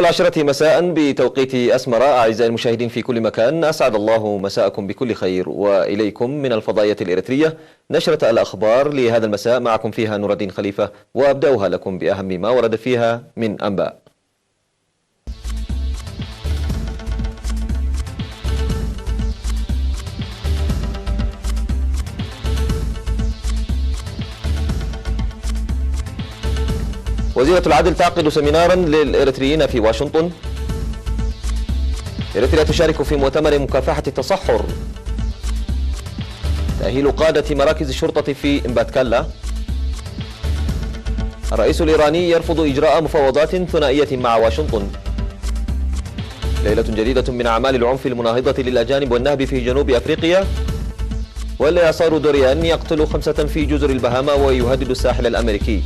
10 مساء بتوقيت أسمر. أعزائي المشاهدين في كل مكان، أسعد الله مساءكم بكل خير، وإليكم من الفضائية الإريترية نشرة الأخبار لهذا المساء، معكم فيها نور الدين خليفة، وأبدأها لكم بأهم ما ورد فيها من أنباء. وزيرة العدل تعقد سمينارا للإريتريين في واشنطن. إريتريا تشارك في مؤتمر مكافحة التصحر. تأهيل قادة مراكز الشرطة في إمباتكالا. الرئيس الإيراني يرفض إجراء مفاوضات ثنائية مع واشنطن. ليلة جديدة من أعمال العنف المناهضة للأجانب والنهب في جنوب أفريقيا. والإعصار دوريان يقتل 5 في جزر البهاما ويهدد الساحل الأمريكي.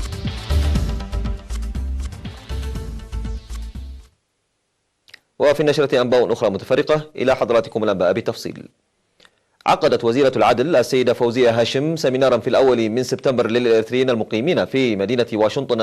وفي النشرة أنباء أخرى متفرقة، إلى حضراتكم الأنباء بالتفصيل. عقدت وزيرة العدل السيدة فوزية هاشم سمينارا في الأول من سبتمبر للإريتريين المقيمين في مدينة واشنطن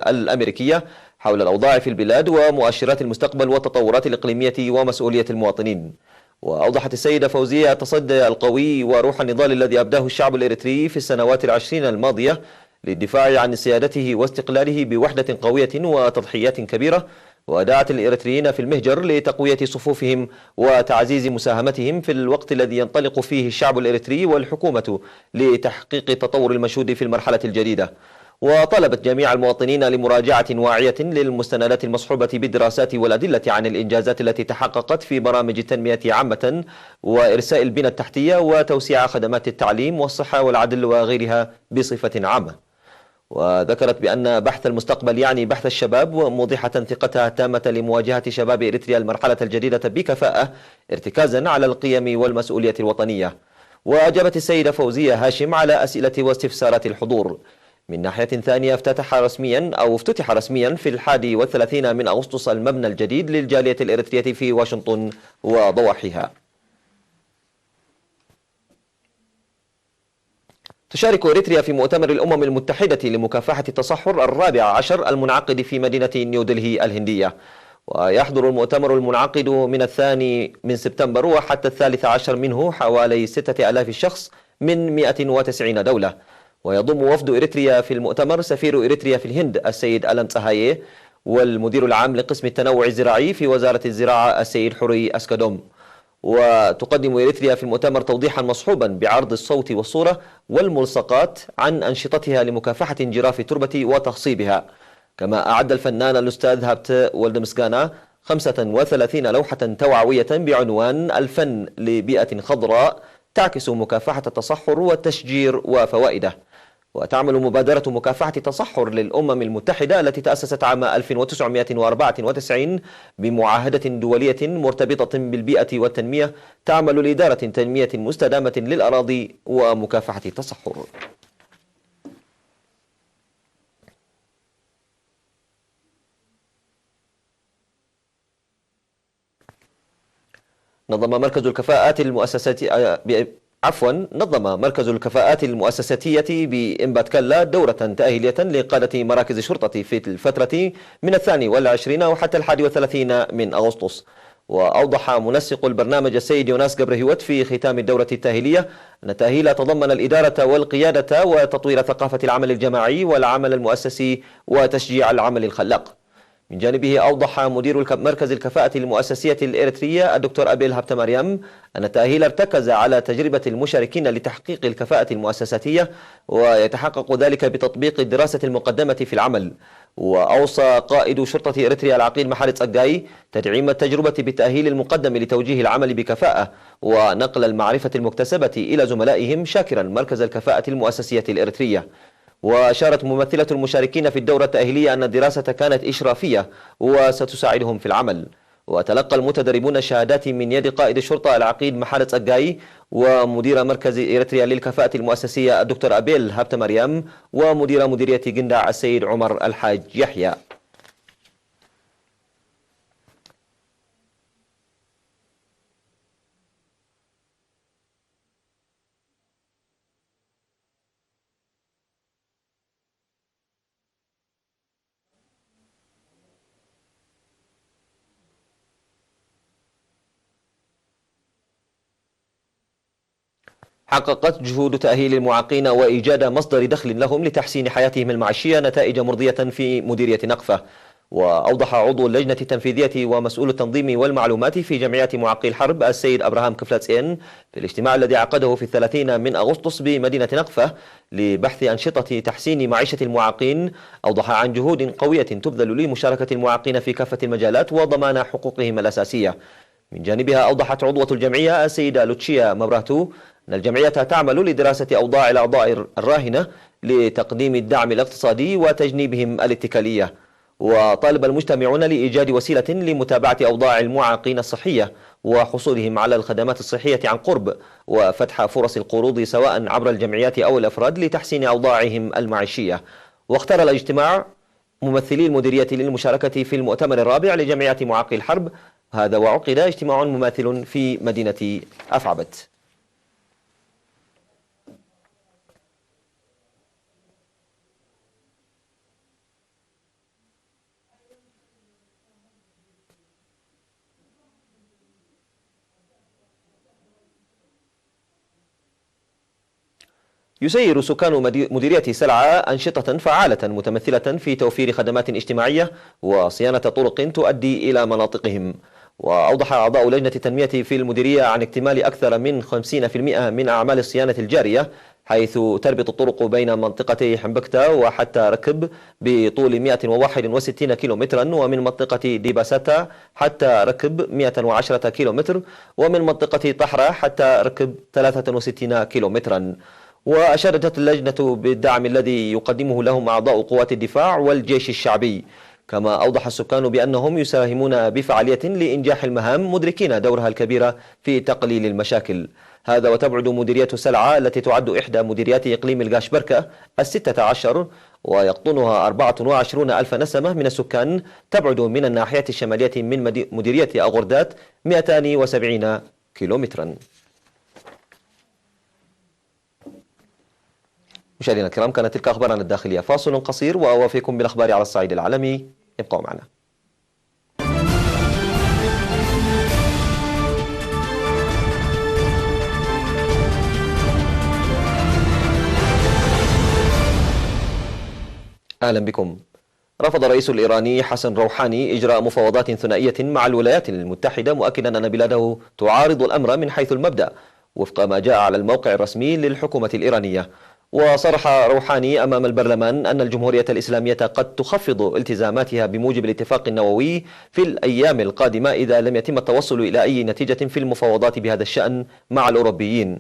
الأمريكية حول الأوضاع في البلاد ومؤشرات المستقبل والتطورات الإقليمية ومسؤولية المواطنين. وأوضحت السيدة فوزية التصدي القوي وروح النضال الذي أبداه الشعب الإريتري في السنوات العشرين الماضية للدفاع عن سيادته واستقلاله بوحدة قوية وتضحيات كبيرة، ودعت الإريتريين في المهجر لتقوية صفوفهم وتعزيز مساهمتهم في الوقت الذي ينطلق فيه الشعب الإريتري والحكومة لتحقيق التطور المشهود في المرحلة الجديدة. وطلبت جميع المواطنين لمراجعة واعية للمستندات المصحوبة بالدراسات والأدلة عن الإنجازات التي تحققت في برامج التنمية عامة وإرساء البنى التحتية وتوسيع خدمات التعليم والصحة والعدل وغيرها بصفة عامة. وذكرت بأن بحث المستقبل يعني بحث الشباب، وموضحة ثقتها التامة لمواجهة شباب إريتريا المرحلة الجديدة بكفاءة ارتكازا على القيم والمسؤولية الوطنية. وأجابت السيدة فوزية هاشم على أسئلة واستفسارات الحضور. من ناحية ثانية افتتح رسميا في 31 من أغسطس المبنى الجديد للجالية الإريترية في واشنطن وضواحيها. تشارك إريتريا في مؤتمر الأمم المتحدة لمكافحة التصحر 14 المنعقد في مدينة نيودلهي الهندية. ويحضر المؤتمر المنعقد من 2 من سبتمبر وحتى 13 منه حوالي 6000 شخص من 190 دولة. ويضم وفد إريتريا في المؤتمر سفير إريتريا في الهند السيد ألم تسهايي، والمدير العام لقسم التنوع الزراعي في وزارة الزراعة السيد حوري أسكادوم. وتقدم إريتريا في المؤتمر توضيحا مصحوبا بعرض الصوت والصورة والملصقات عن أنشطتها لمكافحة انجراف التربة وتخصيبها. كما أعد الفنان الأستاذ هابت ولدمسكانا 35 لوحة توعوية بعنوان الفن لبيئة خضراء تعكس مكافحة التصحر والتشجير وفوائده. وتعمل مبادرة مكافحة التصحر للأمم المتحدة التي تأسست عام 1994 بمعاهدة دولية مرتبطة بالبيئة والتنمية، تعمل لإدارة تنمية مستدامة للأراضي ومكافحة التصحر. نظم مركز الكفاءات المؤسساتية بإمباتكالا دورة تأهيلية لقادة مراكز الشرطة في الفترة من 22 وحتى 31 من أغسطس. وأوضح منسق البرنامج السيد يوناس جبرهيوت في ختام الدورة التأهيلية أن التأهيل تضمن الإدارة والقيادة وتطوير ثقافة العمل الجماعي والعمل المؤسسي وتشجيع العمل الخلاق. من جانبه أوضح مدير مركز الكفاءة المؤسسية الإريترية الدكتور أبيل هابت مريم أن التأهيل ارتكز على تجربة المشاركين لتحقيق الكفاءة المؤسساتية، ويتحقق ذلك بتطبيق الدراسة المقدمة في العمل. وأوصى قائد شرطة إريتريا العقيد محارت أجاي تدعيم التجربة بالتأهيل المقدم لتوجيه العمل بكفاءة ونقل المعرفة المكتسبة إلى زملائهم، شاكرا مركز الكفاءة المؤسسية الإريترية. وأشارت ممثلة المشاركين في الدورة التأهيلية أن الدراسة كانت إشرافية وستساعدهم في العمل. وتلقى المتدربون الشهادات من يد قائد الشرطة العقيد محارت أجاي ومدير مركز إريتريا للكفاءة المؤسسية الدكتور أبيل هابت مريم ومدير مديرية جندع السيد عمر الحاج يحيى. حققت جهود تأهيل المعاقين وإيجاد مصدر دخل لهم لتحسين حياتهم المعيشية نتائج مرضية في مديرية نقفة. وأوضح عضو اللجنة التنفيذية ومسؤول التنظيم والمعلومات في جمعية معاقي الحرب السيد أبراهام كفلاتسين في الاجتماع الذي عقده في 30 من أغسطس بمدينة نقفة لبحث أنشطة تحسين معيشة المعاقين، أوضح عن جهود قوية تبذل لمشاركة المعاقين في كافة المجالات وضمان حقوقهم الأساسية. من جانبها أوضحت عضوة الجمعية السيدة لوتشيا مبراتو أن الجمعية تعمل لدراسة أوضاع الأعضاء الراهنة لتقديم الدعم الاقتصادي وتجنيبهم الاتكالية. وطالب المجتمعون لإيجاد وسيلة لمتابعة أوضاع المعاقين الصحية وحصولهم على الخدمات الصحية عن قرب، وفتح فرص القروض سواء عبر الجمعيات أو الأفراد لتحسين أوضاعهم المعيشية. واختار الاجتماع ممثلي المديرية للمشاركة في المؤتمر الرابع لجمعية معاقي الحرب هذا، وعقد اجتماع مماثل في مدينة أفعبت. يسير سكان مديرية سلعة أنشطة فعالة متمثلة في توفير خدمات اجتماعية وصيانة طرق تؤدي إلى مناطقهم. وأوضح أعضاء لجنة التنمية في المديرية عن اكتمال أكثر من 50% من أعمال الصيانة الجارية، حيث تربط الطرق بين منطقتي حمبكتا وحتى ركب بطول 161 كيلومترا، ومن منطقة ديباساتا حتى ركب 110 كيلومتر، ومن منطقة طحرة حتى ركب 63 كيلومترا. وأشادت اللجنة بالدعم الذي يقدمه لهم أعضاء قوات الدفاع والجيش الشعبي. كما أوضح السكان بأنهم يساهمون بفعالية لإنجاح المهام مدركين دورها الكبير في تقليل المشاكل. هذا وتبعد مديرية سلعة التي تعد إحدى مديريات إقليم الغاشبركة 16 ويقطنها 24 ألف نسمة من السكان، تبعد من الناحية الشمالية من مديرية أغردات 270 كيلومترا. مشاهدينا الكرام، كانت تلك أخبارنا الداخلية. فاصل قصير وأوافيكم بالأخبار على الصعيد العالمي، ابقوا معنا. أهلا بكم. رفض الرئيس الإيراني حسن روحاني إجراء مفاوضات ثنائية مع الولايات المتحدة، مؤكدا أن بلاده تعارض الأمر من حيث المبدأ وفق ما جاء على الموقع الرسمي للحكومة الإيرانية. وصرح روحاني أمام البرلمان أن الجمهورية الإسلامية قد تخفض التزاماتها بموجب الاتفاق النووي في الأيام القادمة إذا لم يتم التوصل إلى أي نتيجة في المفاوضات بهذا الشأن مع الأوروبيين.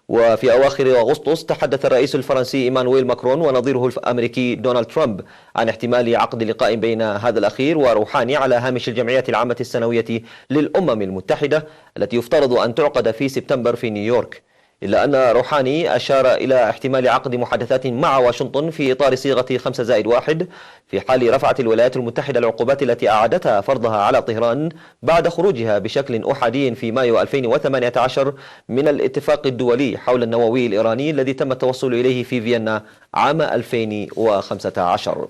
وفي أواخر أغسطس تحدث الرئيس الفرنسي إيمانويل ماكرون ونظيره الأمريكي دونالد ترامب عن احتمال عقد لقاء بين هذا الأخير وروحاني على هامش الجمعية العامة السنوية للأمم المتحدة التي يفترض أن تعقد في سبتمبر في نيويورك. إلا أن روحاني أشار إلى احتمال عقد محادثات مع واشنطن في إطار صيغة 5+1 في حال رفعت الولايات المتحدة العقوبات التي أعادتها فرضها على طهران بعد خروجها بشكل أحادي في مايو 2018 من الاتفاق الدولي حول النووي الإيراني الذي تم التوصل إليه في فيينا عام 2015.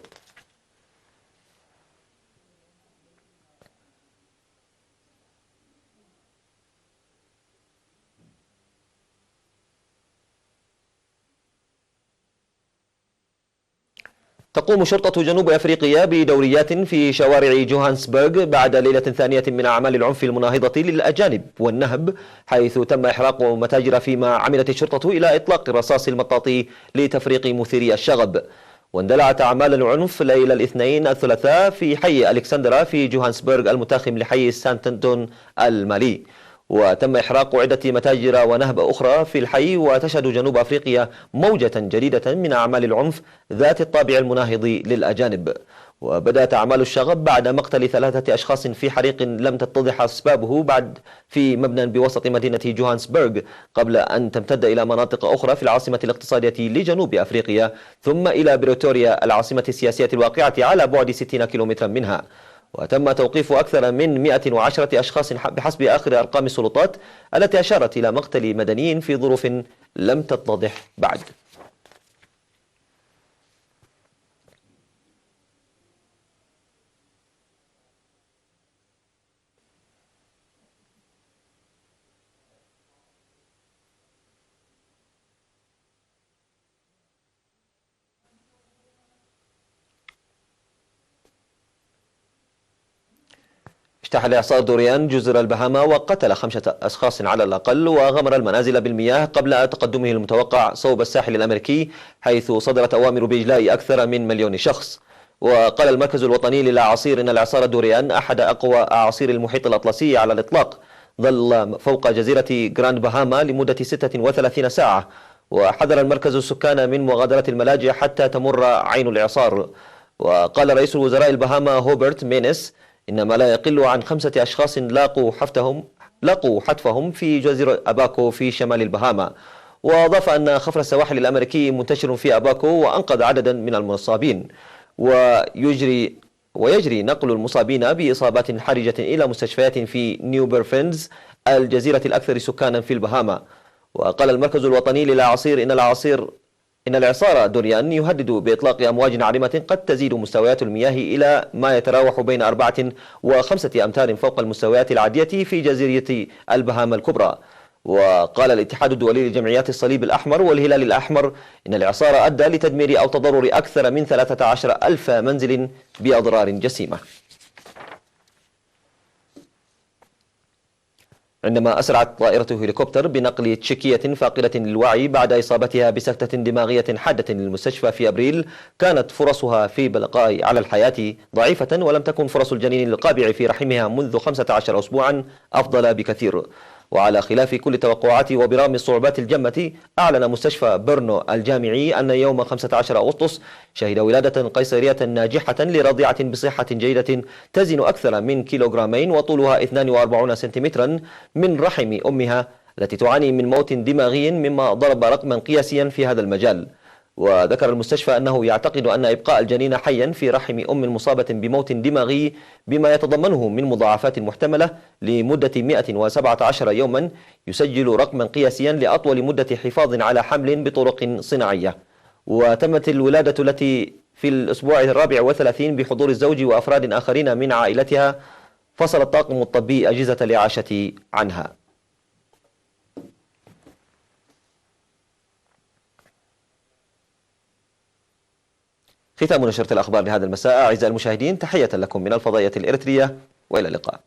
تقوم شرطة جنوب أفريقيا بدوريات في شوارع جوهانسبرغ بعد ليلة ثانية من أعمال العنف المناهضة للأجانب والنهب، حيث تم إحراق متاجر، فيما عملت الشرطة إلى إطلاق الرصاص المطاطي لتفريق مثيري الشغب. واندلعت أعمال العنف ليلة الاثنين الثلاثاء في حي ألكسندرا في جوهانسبرغ المتاخم لحي سانتندون المالي، وتم إحراق عدة متاجر ونهب أخرى في الحي. وتشهد جنوب أفريقيا موجة جديدة من أعمال العنف ذات الطابع المناهض للأجانب. وبدأت أعمال الشغب بعد مقتل 3 أشخاص في حريق لم تتضح أسبابه بعد في مبنى بوسط مدينة جوهانسبرغ، قبل أن تمتد إلى مناطق أخرى في العاصمة الاقتصادية لجنوب أفريقيا، ثم إلى بريتوريا العاصمة السياسية الواقعة على بعد 60 كيلومترا منها. وتم توقيف أكثر من 110 أشخاص بحسب آخر أرقام السلطات التي أشارت إلى مقتل مدنيين في ظروف لم تتضح بعد. اجتاح الإعصار دوريان جزر البهاما وقتل 5 أشخاص على الأقل وغمر المنازل بالمياه قبل تقدمه المتوقع صوب الساحل الأمريكي، حيث صدرت أوامر بإجلاء أكثر من 1,000,000 شخص. وقال المركز الوطني للأعاصير إن الإعصار دوريان أحد أقوى أعاصير المحيط الأطلسي على الإطلاق، ظل فوق جزيرة جراند بهاما لمدة 36 ساعة، وحذر المركز السكان من مغادرة الملاجئ حتى تمر عين الإعصار. وقال رئيس الوزراء البهاما هوبرت مينيس إن ما لا يقل عن 5 أشخاص لاقوا حتفهم في جزر أباكو في شمال البهاما. وأضاف أن خفر السواحل الأمريكي منتشر في أباكو وأنقذ عددا من المصابين، ويجري نقل المصابين بإصابات حرجة إلى مستشفيات في نيو بيرفينز الجزيرة الأكثر سكانا في البهاما. وقال المركز الوطني للأعاصير إن الإعصار دوريان يهدد بإطلاق أمواج عارمة قد تزيد مستويات المياه إلى ما يتراوح بين 4 و5 أمتار فوق المستويات العادية في جزيرة البهاما الكبرى. وقال الاتحاد الدولي لجمعيات الصليب الأحمر والهلال الأحمر إن الإعصار أدى لتدمير أو تضرر أكثر من 13,000 منزل بأضرار جسيمة. عندما أسرعت طائرة هليكوبتر بنقل تشيكية فاقدة للوعي بعد إصابتها بسكتة دماغية حادة للمستشفى في أبريل، كانت فرصها في البقاء على الحياة ضعيفة، ولم تكن فرص الجنين القابع في رحمها منذ 15 أسبوعا أفضل بكثير. وعلى خلاف كل التوقعات وبرغم الصعوبات الجمة، أعلن مستشفى برنو الجامعي أن يوم 15 أغسطس شهد ولادة قيصرية ناجحة لرضيعة بصحة جيدة تزن أكثر من 2 كيلوغرامين وطولها 42 سنتيمترا من رحم أمها التي تعاني من موت دماغي، مما ضرب رقما قياسيا في هذا المجال. وذكر المستشفى أنه يعتقد أن إبقاء الجنين حيا في رحم أم مصابة بموت دماغي بما يتضمنه من مضاعفات محتملة لمدة 117 يوما يسجل رقما قياسيا لأطول مدة حفاظ على حمل بطرق صناعية. وتمت الولادة التي في الأسبوع 34 بحضور الزوج وأفراد آخرين من عائلتها، فصل الطاقم الطبي أجهزة الإعاشة عنها. ختام نشرة الأخبار لهذا المساء. أعزائي المشاهدين، تحية لكم من الفضائية الإريترية، وإلى اللقاء.